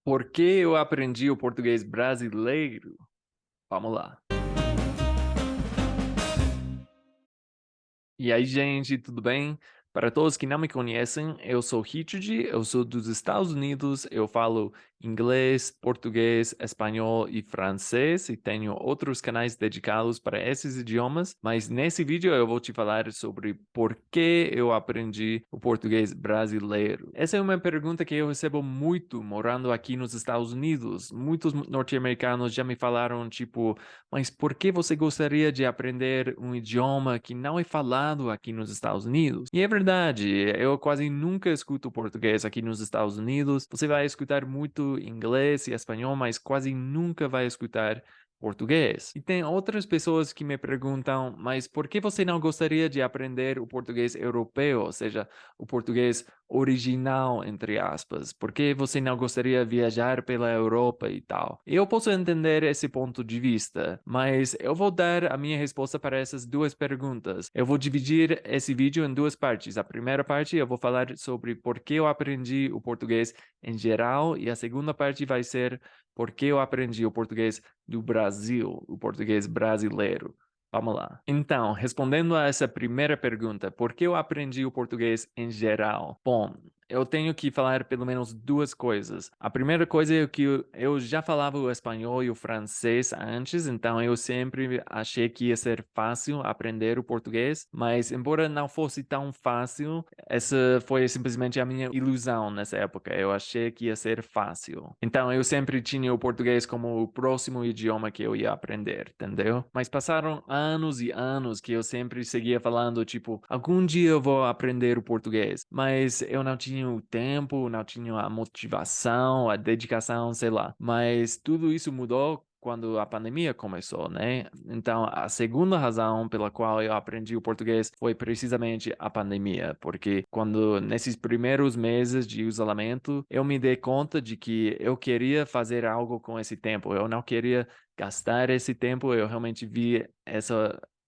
Por que eu aprendi o português brasileiro? Vamos lá. E aí, gente, tudo bem? Para todos que não me conhecem, eu sou Richard, eu sou dos Estados Unidos, eu falo inglês, português, espanhol e francês e tenho outros canais dedicados para esses idiomas, mas nesse vídeo eu vou te falar sobre por que eu aprendi o português brasileiro. Essa é uma pergunta que eu recebo muito morando aqui nos Estados Unidos. Muitos norte-americanos já me falaram, tipo, mas por que você gostaria de aprender um idioma que não é falado aqui nos Estados Unidos? E é verdade, eu quase nunca escuto português aqui nos Estados Unidos. Você vai escutar muito inglês e espanhol, mas quase nunca vai escutar português. E tem outras pessoas que me perguntam, mas por que você não gostaria de aprender o português europeu, ou seja, o português original, entre aspas? Por que você não gostaria de viajar pela Europa e tal? Eu posso entender esse ponto de vista, mas eu vou dar a minha resposta para essas duas perguntas. Eu vou dividir esse vídeo em duas partes. A primeira parte eu vou falar sobre por que eu aprendi o português em geral, e a segunda parte vai ser por que eu aprendi o português do Brasil, o português brasileiro. Vamos lá. Então, respondendo a essa primeira pergunta, por que eu aprendi o português em geral? Bom, eu tenho que falar pelo menos duas coisas. A primeira coisa é que eu já falava o espanhol e o francês antes, então eu sempre achei que ia ser fácil aprender o português, mas embora não fosse tão fácil, essa foi simplesmente a minha ilusão nessa época. Eu achei que ia ser fácil. Então eu sempre tinha o português como o próximo idioma que eu ia aprender, entendeu? Mas passaram anos e anos que eu sempre seguia falando, tipo, algum dia eu vou aprender o português, mas eu não tinha o tempo, não tinha a motivação, a dedicação, sei lá. Mas tudo isso mudou quando a pandemia começou, né? Então, a segunda razão pela qual eu aprendi o português foi precisamente a pandemia, porque quando nesses primeiros meses de isolamento, eu me dei conta de que eu queria fazer algo com esse tempo. Eu não queria gastar esse tempo, eu realmente vi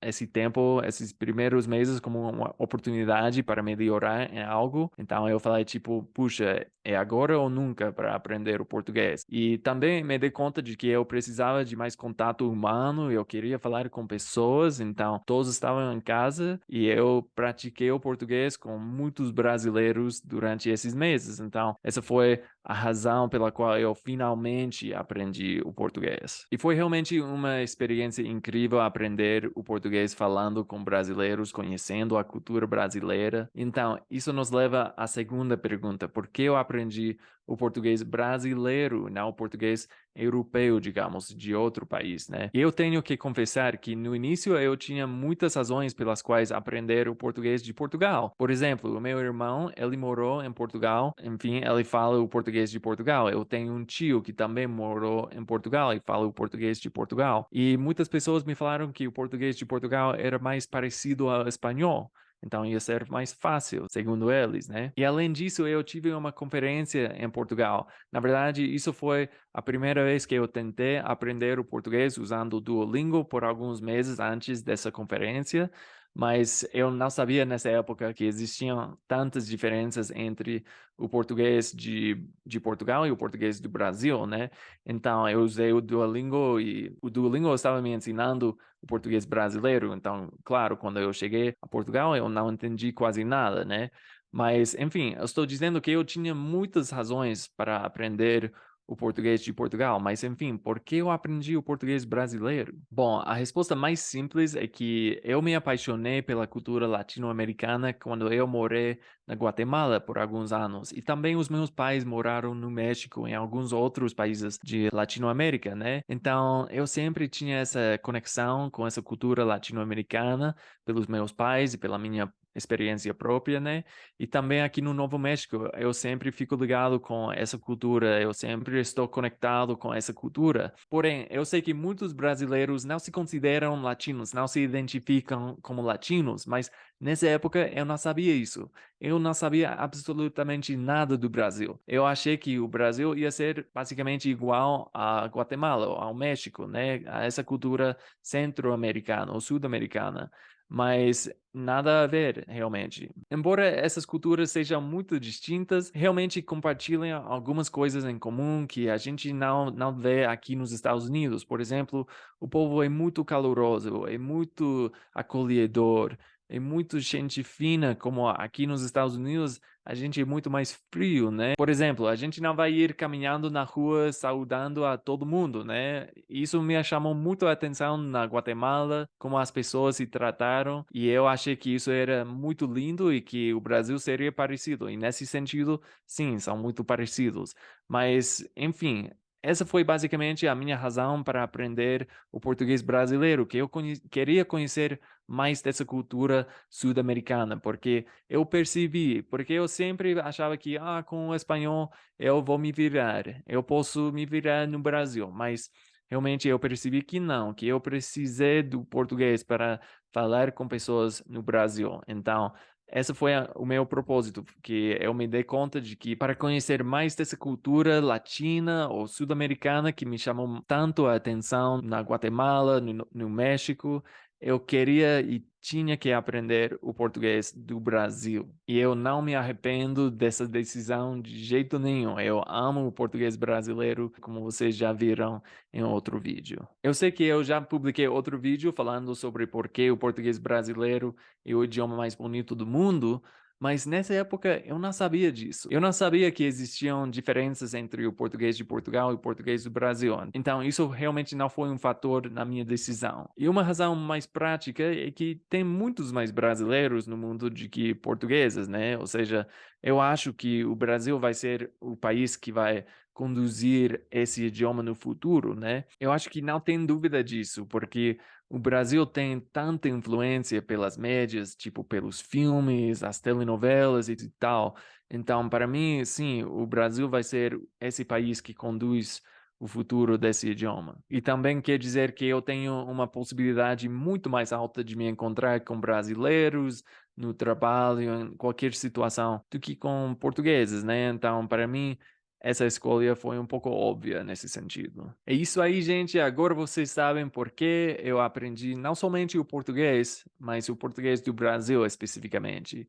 esse tempo, esses primeiros meses como uma oportunidade para melhorar em algo. Então eu falei tipo, puxa, é agora ou nunca para aprender o português. E também me dei conta de que eu precisava de mais contato humano, eu queria falar com pessoas, então todos estavam em casa e eu pratiquei o português com muitos brasileiros durante esses meses. Então essa foi a razão pela qual eu finalmente aprendi o português. E foi realmente uma experiência incrível aprender o português falando com brasileiros, conhecendo a cultura brasileira. Então, isso nos leva à segunda pergunta: por que eu aprendi o português brasileiro, não o português europeu, digamos, de outro país, né? E eu tenho que confessar que no início eu tinha muitas razões pelas quais aprender o português de Portugal. Por exemplo, o meu irmão, ele morou em Portugal, enfim, ele fala o português de Portugal. Eu tenho um tio que também morou em Portugal e fala o português de Portugal. E muitas pessoas me falaram que o português de Portugal era mais parecido ao espanhol. Então ia ser mais fácil, segundo eles, né? E além disso, eu tive uma conferência em Portugal. Na verdade, isso foi a primeira vez que eu tentei aprender o português usando o Duolingo por alguns meses antes dessa conferência, mas eu não sabia nessa época que existiam tantas diferenças entre o português de Portugal e o português do Brasil, né? Então eu usei o Duolingo e o Duolingo estava me ensinando o português brasileiro. Então, claro, quando eu cheguei a Portugal, eu não entendi quase nada, né? Mas, enfim, eu estou dizendo que eu tinha muitas razões para aprender o português de Portugal, mas enfim, por que eu aprendi o português brasileiro? Bom, a resposta mais simples é que eu me apaixonei pela cultura latino-americana quando eu morei na Guatemala por alguns anos, e também os meus pais moraram no México e em alguns outros países de Latinoamérica, né? Então, eu sempre tinha essa conexão com essa cultura latino-americana pelos meus pais e pela minha experiência própria, né? E também aqui no Novo México, eu sempre fico ligado com essa cultura, eu sempre estou conectado com essa cultura. Porém, eu sei que muitos brasileiros não se consideram latinos, não se identificam como latinos, mas nessa época eu não sabia isso. Eu não sabia absolutamente nada do Brasil. Eu achei que o Brasil ia ser basicamente igual a Guatemala ou ao México, né? A essa cultura centro-americana ou sul-americana. mas nada a ver, realmente. Embora essas culturas sejam muito distintas, realmente compartilham algumas coisas em comum que a gente não vê aqui nos Estados Unidos. Por exemplo, o povo é muito caloroso, é muito acolhedor, é muito gente fina, como aqui nos Estados Unidos a gente é muito mais frio, né? Por exemplo, a gente não vai ir caminhando na rua saudando a todo mundo, né? Isso me chamou muito a atenção na Guatemala, como as pessoas se trataram, e eu achei que isso era muito lindo e que o Brasil seria parecido. E nesse sentido, sim, são muito parecidos. Mas, enfim, essa foi basicamente a minha razão para aprender o português brasileiro, que eu queria conhecer mais dessa cultura sul-americana, porque eu sempre achava que, com o espanhol eu vou me virar, eu posso me virar no Brasil, mas realmente eu percebi que não, que eu precisei do português para falar com pessoas no Brasil. Então, esse foi o meu propósito, que eu me dei conta de que para conhecer mais dessa cultura latina ou sul-americana que me chamou tanto a atenção na Guatemala, no México, eu queria e tinha que aprender o português do Brasil. E eu não me arrependo dessa decisão de jeito nenhum. Eu amo o português brasileiro, como vocês já viram em outro vídeo. Eu sei que eu já publiquei outro vídeo falando sobre por que o português brasileiro é o idioma mais bonito do mundo, mas nessa época eu não sabia disso. Eu não sabia que existiam diferenças entre o português de Portugal e o português do Brasil. Então, isso realmente não foi um fator na minha decisão. E uma razão mais prática é que tem muitos mais brasileiros no mundo do que portugueses, né? Ou seja, eu acho que o Brasil vai ser o país que vai conduzir esse idioma no futuro, né? Eu acho que não tem dúvida disso, porque o Brasil tem tanta influência pelas mídias, tipo pelos filmes, as telenovelas e tal. Então, para mim, sim, o Brasil vai ser esse país que conduz o futuro desse idioma. E também quer dizer que eu tenho uma possibilidade muito mais alta de me encontrar com brasileiros no trabalho, em qualquer situação, do que com portugueses, né? Então, para mim, essa escolha foi um pouco óbvia nesse sentido. É isso aí, gente. Agora vocês sabem por que eu aprendi não somente o português, mas o português do Brasil especificamente.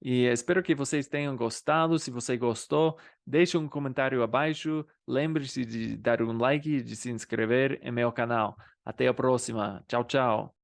E espero que vocês tenham gostado. Se você gostou, deixe um comentário abaixo. Lembre-se de dar um like e de se inscrever em meu canal. Até a próxima. Tchau, tchau.